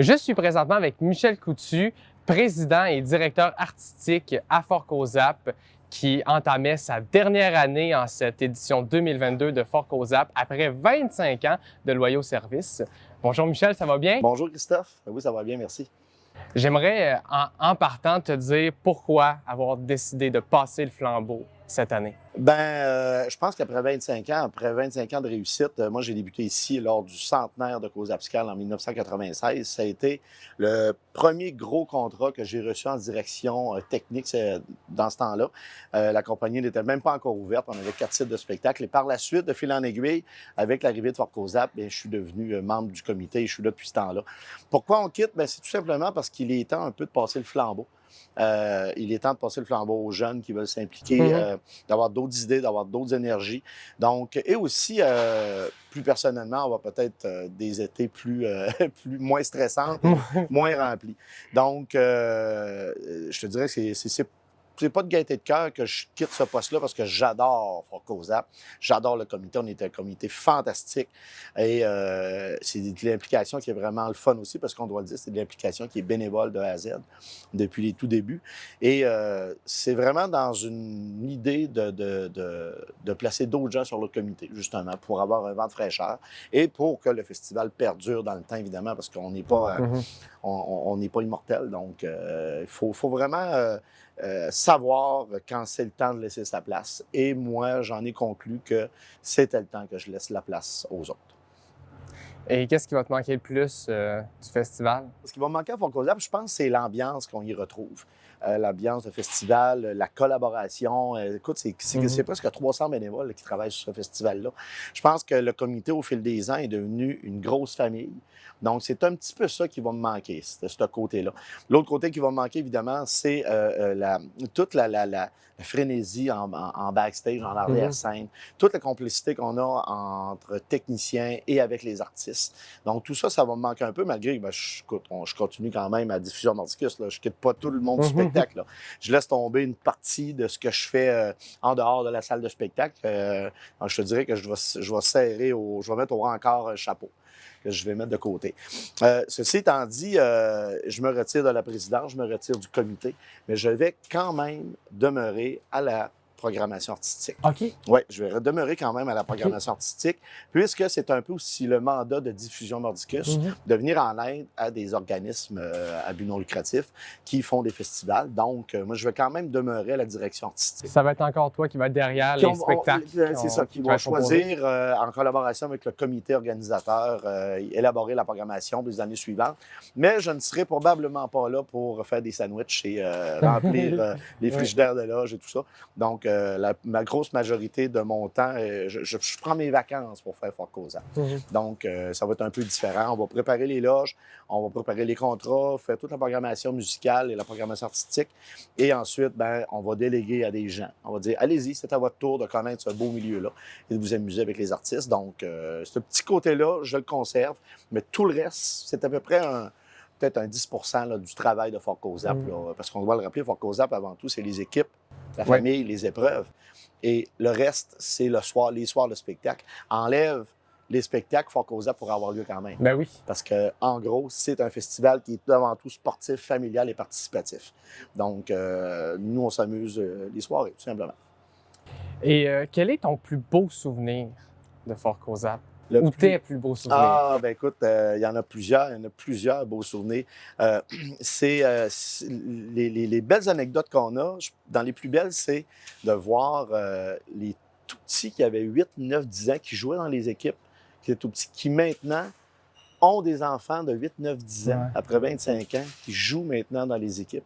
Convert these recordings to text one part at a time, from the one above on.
Je suis présentement avec Michel Coutu, président et directeur artistique à Fort Cozap, qui entamait sa dernière année en cette édition 2022 de Fort Cozap après 25 ans de loyaux services. Bonjour Michel, ça va bien? Bonjour Christophe. Oui, ça va bien, merci. J'aimerais en partant te dire pourquoi avoir décidé de passer le flambeau cette année. Je pense qu'après 25 ans, de réussite, moi j'ai débuté ici lors du centenaire de Cozapscal en 1996. Ça a été le premier gros contrat que j'ai reçu en direction technique dans ce temps-là. La compagnie n'était même pas encore ouverte. On avait 4 sites de spectacle. Et par la suite, de fil en aiguille, avec l'arrivée de Fort Cozap, je suis devenu membre du comité et je suis là depuis ce temps-là. Pourquoi on quitte? C'est tout simplement parce qu'il est temps un peu de passer le flambeau. Il est temps de passer le flambeau aux jeunes qui veulent s'impliquer, d'avoir d'autres idées, d'avoir d'autres énergies. Donc, et aussi, plus personnellement, on va peut-être des étés moins stressants, moins remplis. Donc, je te dirais que c'est pas de gaieté de cœur que je quitte ce poste-là parce que j'adore Fort Cozap. J'adore le comité. On est un comité fantastique. Et c'est de l'implication qui est vraiment le fun aussi parce qu'on doit le dire, c'est de l'implication qui est bénévole de A à Z depuis les tout débuts. Et c'est vraiment dans une idée de placer d'autres gens sur le comité, justement, pour avoir un vent de fraîcheur et pour que le festival perdure dans le temps, évidemment, parce qu'on n'est pas, on n'est pas immortel. Donc, il faut vraiment savoir quand c'est le temps de laisser sa place. Et moi, j'en ai conclu que c'était le temps que je laisse la place aux autres. Et qu'est-ce qui va te manquer le plus du festival? Ce qui va me manquer à Fort Cozap, je pense, c'est l'ambiance qu'on y retrouve. L'ambiance de festival, la collaboration. Écoute, c'est presque 300 bénévoles là, qui travaillent sur ce festival-là. Je pense que le comité, au fil des ans, est devenu une grosse famille. Donc, c'est un petit peu ça qui va me manquer, ce côté-là. L'autre côté qui va me manquer, évidemment, c'est toute la frénésie en backstage, en arrière-scène, toute la complicité qu'on a entre techniciens et avec les artistes. Donc, tout ça, ça va me manquer un peu, malgré que je continue quand même à Diffusion Nordicus. Là. Je quitte pas tout le monde du spectacle. Là. Je laisse tomber une partie de ce que je fais en dehors de la salle de spectacle. Je te dirais que je vais mettre au rencard un chapeau que je vais mettre de côté. Ceci étant dit, je me retire de la présidence, je me retire du comité, mais je vais quand même demeurer à la programmation artistique. OK. Oui, je vais demeurer quand même à la programmation artistique, puisque c'est un peu aussi le mandat de Diffusion Nordicus de venir en aide à des organismes à but non lucratif qui font des festivals. Donc, moi, je vais quand même demeurer à la direction artistique. Ça va être encore toi qui va être derrière les spectacles. C'est ça, qui vont choisir, en collaboration avec le comité organisateur, élaborer la programmation des années suivantes. Mais je ne serai probablement pas là pour faire des sandwichs et remplir les frigidaires de loge et tout ça. Donc, ma grosse majorité de mon temps, je prends mes vacances pour faire Fort Cozap. Donc, ça va être un peu différent. On va préparer les loges, on va préparer les contrats, faire toute la programmation musicale et la programmation artistique. Et ensuite, on va déléguer à des gens. On va dire, allez-y, c'est à votre tour de connaître ce beau milieu-là et de vous amuser avec les artistes. Donc, ce petit côté-là, je le conserve. Mais tout le reste, c'est à peu près peut-être un 10 là, du travail de Fort Cozap. Parce qu'on doit le rappeler, Fort Cozap, avant tout, c'est les équipes, la famille, les épreuves. Et le reste, c'est les soirs de spectacle. Enlève les spectacles, Fort Cozap pourra avoir lieu quand même. Ben oui. Parce que, en gros, c'est un festival qui est avant tout sportif, familial et participatif. Donc, nous, on s'amuse les soirées, tout simplement. Et quel est ton plus beau souvenir de Fort Cozap? Ou tes plus beaux souvenirs? Écoute, il y en a plusieurs. Il y en a plusieurs beaux souvenirs. Les belles anecdotes qu'on a, dans les plus belles, c'est de voir les tout petits qui avaient 8, 9, 10 ans, qui jouaient dans les équipes, qui étaient tout petits, qui maintenant ont des enfants de 8, 9, 10 ans, après 25 ans, qui jouent maintenant dans les équipes.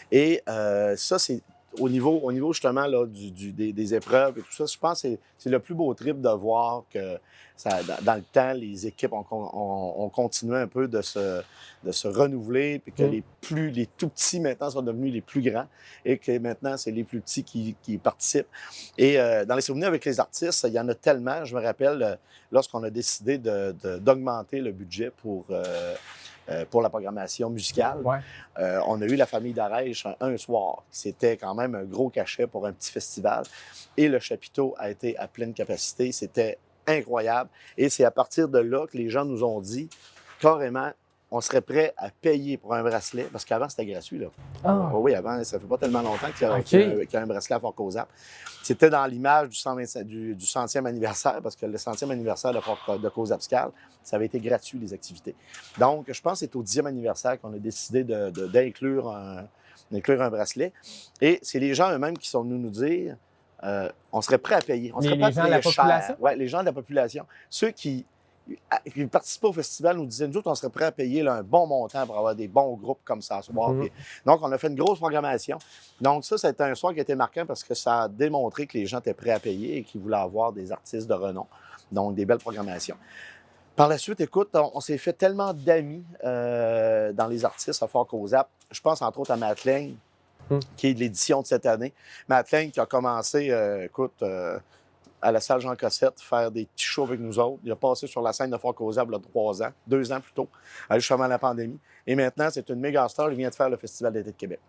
Et ça, c'est au niveau justement là, des épreuves et tout ça, je pense que c'est le plus beau trip de voir que dans le temps, les équipes ont continué un peu de se renouveler, puis que les tout petits maintenant sont devenus les plus grands et que maintenant, c'est les plus petits qui participent. Et dans les souvenirs avec les artistes, il y en a tellement. Je me rappelle, lorsqu'on a décidé d'augmenter le budget pour la programmation musicale. On a eu la famille d'Arèche un soir. C'était quand même un gros cachet pour un petit festival. Et le chapiteau a été à pleine capacité. C'était incroyable. Et c'est à partir de là que les gens nous ont dit, carrément, on serait prêt à payer pour un bracelet, parce qu'avant, c'était gratuit. Là. Ah, Oui, avant, ça fait pas tellement longtemps qu'il y a, OK. qu'il y a un bracelet à Fort Cozap. C'était dans l'image du 125 du 100e anniversaire, parce que le 100e anniversaire de Cozapscal, ça avait été gratuit, les activités. Donc, je pense que c'est au 10e anniversaire qu'on a décidé d'inclure un bracelet. Et c'est les gens eux-mêmes qui sont venus nous dire on serait prêt à payer. On serait prêt Les gens de la population? Oui, les gens de la population. Ceux qui participaient au festival nous disaient, nous autres, on serait prêt à payer là, un bon montant pour avoir des bons groupes comme ça ce soir. Puis, donc, on a fait une grosse programmation. Donc, ça, c'était un soir qui a été marquant parce que ça a démontré que les gens étaient prêts à payer et qu'ils voulaient avoir des artistes de renom. Donc, des belles programmations. Par la suite, écoute, on s'est fait tellement d'amis dans les artistes à Fort Cozap. Je pense entre autres à Matt Lang, qui est de l'édition de cette année. Matt Lang qui a commencé, à la salle Jean Cossette, faire des petits shows avec nous autres. Il a passé sur la scène de Fort Cozap il y a 3 ans, 2 ans plus tôt, juste avant la pandémie. Et maintenant, c'est une méga star. Il vient de faire le Festival d'été de Québec,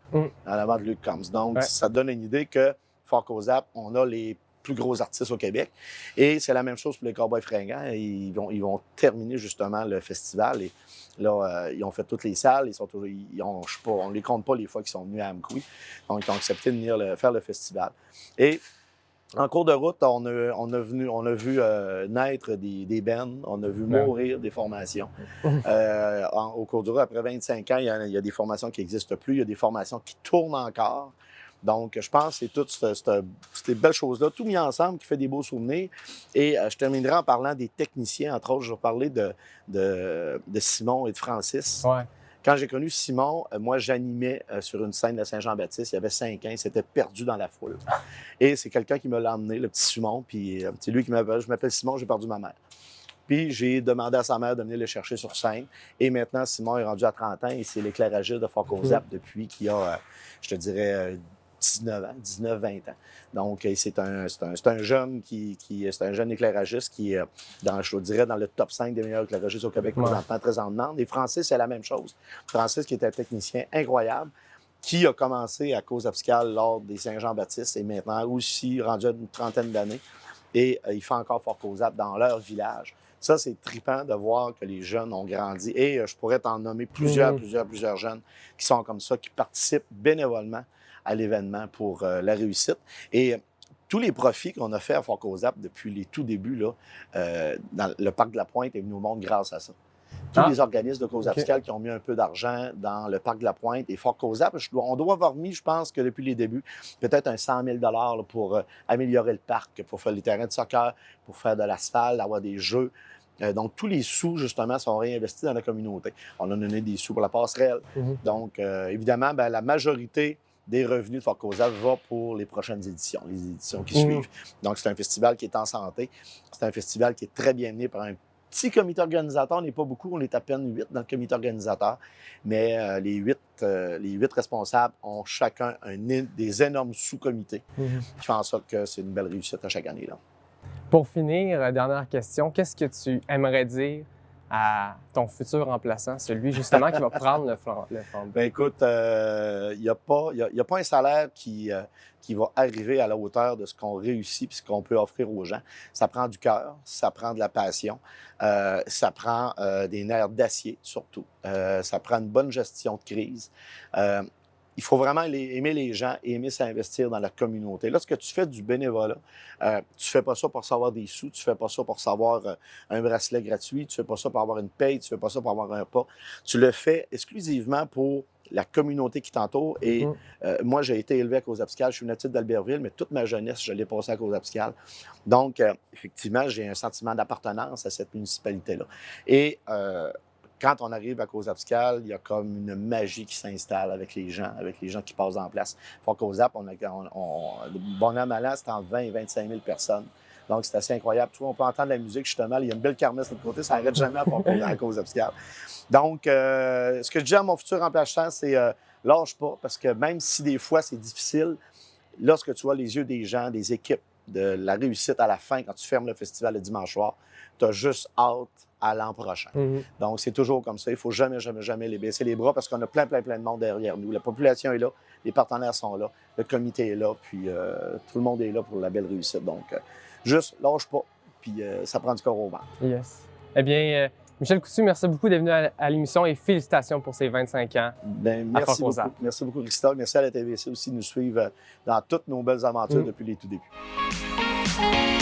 à l'avant de Luc Combs. Donc, ça donne une idée que Fort Cozap, on a les plus gros artistes au Québec. Et c'est la même chose pour les Cowboys Fringants. Ils vont terminer justement le festival. Et là, ils ont fait toutes les salles. Je sais pas, on ne les compte pas les fois qu'ils sont venus à Amqui. Donc, ils ont accepté de venir faire le festival. Et en cours de route, on a vu naître des bands, on a vu mourir des formations. Au cours du route, après 25 ans, il y a des formations qui n'existent plus, il y a des formations qui tournent encore. Donc, je pense que c'est toutes ces belles choses-là, tout mis ensemble, qui fait des beaux souvenirs. Et je terminerai en parlant des techniciens. Entre autres, je vais parler de Simon et de Francis. Ouais. Quand j'ai connu Simon, moi, j'animais sur une scène de Saint-Jean-Baptiste. Il y avait 5 ans. Il s'était perdu dans la foule. Et c'est quelqu'un qui me l'a emmené, le petit Simon. Puis c'est lui qui m'appelle. Je m'appelle Simon, j'ai perdu ma mère. Puis j'ai demandé à sa mère de venir le chercher sur scène. Et maintenant, Simon est rendu à 30 ans et c'est l'éclairagiste de Fort Cozap depuis qu'il a, je te dirais, 19 ans, 19-20 ans. Donc, c'est un jeune c'est un jeune éclairagiste qui est, je dirais, dans le top 5 des meilleurs éclairagistes au Québec présentement, très en demande. Et Francis, c'est la même chose. Francis, qui est un technicien incroyable, qui a commencé à Cozapscal lors des Saint-Jean-Baptiste et maintenant aussi rendu à une trentaine d'années. Et il fait encore Fort Cozap dans leur village. Ça, c'est trippant de voir que les jeunes ont grandi. Et je pourrais t'en nommer plusieurs jeunes qui sont comme ça, qui participent bénévolement à l'événement pour la réussite. Et tous les profits qu'on a fait à Fort Cozap depuis les tout débuts, là, dans le Parc de la Pointe est venu au monde grâce à ça. Tous les organismes de Cozapscal qui ont mis un peu d'argent dans le Parc de la Pointe et Fort Cozap, on doit avoir mis, je pense, que depuis les débuts, peut-être un 100 000 là, pour améliorer le parc, pour faire les terrains de soccer, pour faire de l'asphalte, avoir des jeux. Donc, tous les sous, justement, sont réinvestis dans la communauté. On a donné des sous pour la passerelle. Donc, évidemment, la majorité des revenus de Fort Cozap va pour les prochaines éditions, les éditions qui suivent. Donc, c'est un festival qui est en santé. C'est un festival qui est très bien mené par un petit comité organisateur. On n'est pas beaucoup, on est à peine 8 dans le comité organisateur. Mais les 8 responsables ont chacun des énormes sous-comités qui font en sorte que c'est une belle réussite à chaque année, là. Pour finir, dernière question, qu'est-ce que tu aimerais dire à ton futur remplaçant, celui justement qui va prendre le flambeau? Bien, écoute, il n'y a pas un salaire qui va arriver à la hauteur de ce qu'on réussit et ce qu'on peut offrir aux gens. Ça prend du cœur, ça prend de la passion, ça prend des nerfs d'acier surtout, ça prend une bonne gestion de crise. Il faut vraiment aimer les gens et aimer s'investir dans la communauté. Lorsque tu fais du bénévolat, tu fais pas ça pour savoir des sous, tu fais pas ça pour savoir un bracelet gratuit, tu fais pas ça pour avoir une paye, tu fais pas ça pour avoir un pas. Tu le fais exclusivement pour la communauté qui t'entoure. Et moi, j'ai été élevé à Cozapscal. Je suis natif d'Albertville, mais toute ma jeunesse, je l'ai passée à Cozapscal. Donc, effectivement, j'ai un sentiment d'appartenance à cette municipalité-là. Et quand on arrive à Cozapscal, il y a comme une magie qui s'installe avec les gens qui passent en place. Fort Cozap, bon an, mal an, c'est entre 20 et 25 000 personnes. Donc, c'est assez incroyable. Tu vois, on peut entendre la musique, justement. Il y a une belle kermesse de l'autre côté. Ça n'arrête jamais à Cozapscal. Donc, ce que je dis à mon futur remplaçant, c'est lâche pas, parce que même si des fois, c'est difficile, lorsque tu vois les yeux des gens, des équipes, de la réussite à la fin, quand tu fermes le festival le dimanche soir, tu as juste hâte à l'an prochain. Donc, c'est toujours comme ça. Il ne faut jamais, jamais, jamais les baisser les bras parce qu'on a plein de monde derrière nous. La population est là, les partenaires sont là, le comité est là, puis tout le monde est là pour la belle réussite. Donc, juste lâche pas, puis ça prend du corps au ventre. Yes. Eh bien, Michel Coutu, merci beaucoup d'être venu à l'émission et félicitations pour ces 25 ans. Bien, à merci Fort beaucoup. Merci beaucoup, Christophe. Merci à la TVC aussi de nous suivre dans toutes nos belles aventures depuis les tout débuts.